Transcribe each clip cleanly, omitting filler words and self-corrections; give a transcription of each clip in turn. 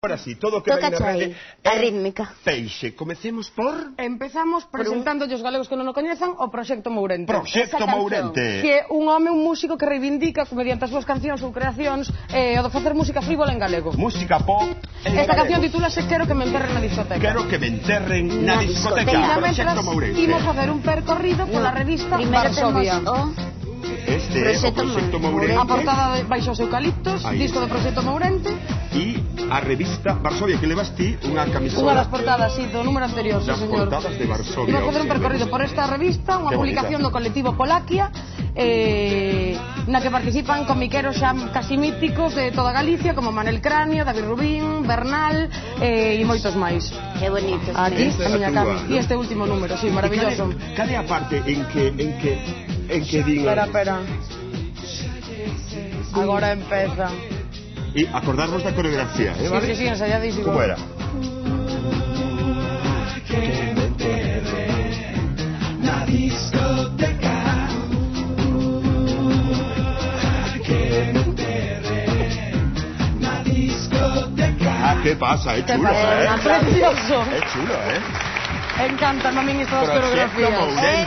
Ahora sí, todo o que ven na rede a rítmica. Feixe. Comecemos por... Empezamos presentándolle os galegos que non o coñezan o Proxecto Mourente. Proxecto Mourente. Que é un home, un músico que reivindica mediante as súas cancións ou creacións o de facer música frívola en galego. Música pop en Esta galego. canción titúlase Quero que me enterren na discoteca. Quero que me enterren na discoteca. Proxecto Mourente. Imos facer un percorrido pola revista Varsovia. Este é o Proxecto Mourente. A portada de Baixo os Eucaliptos, disco do Proxecto Mourente. E a revista Varsovia, que levas ti unha camisola. Unha das portadas, sí, do número anterior, sí, señor. Das portadas de Varsovia. Imos facer un percorrido por esta revista, unha publicación do colectivo Polaquia, na que participan comiqueros xa casi míticos de toda Galicia, como Manel Cráneo, David Rubín, Bernal e moitos máis. Que bonito. Aquí, a miña cami. E este último número, sí, maravilloso. Cale a parte en que din... Espera. Agora empeza. E acordarnos da coreografía, vale? Sí, ensayadísimo. Como era? Que me enterre na discoteca. Que me enterre na discoteca. Ah, que pasa? É chulo, Precioso. É chulo, Encanta, mamín, estas coreografías.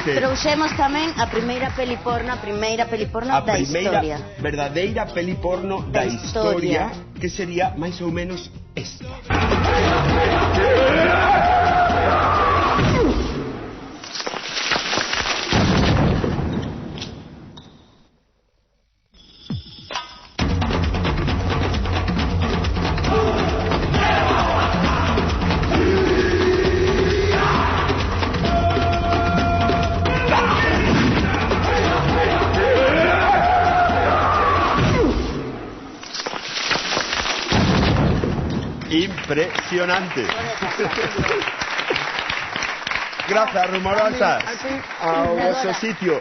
Trouxemos tamén a primeira peli porno da historia. A verdadeira peli porno da historia, que sería máis ou menos esta. Impresionante. Grazas, rumorosas, ao vosso sitio.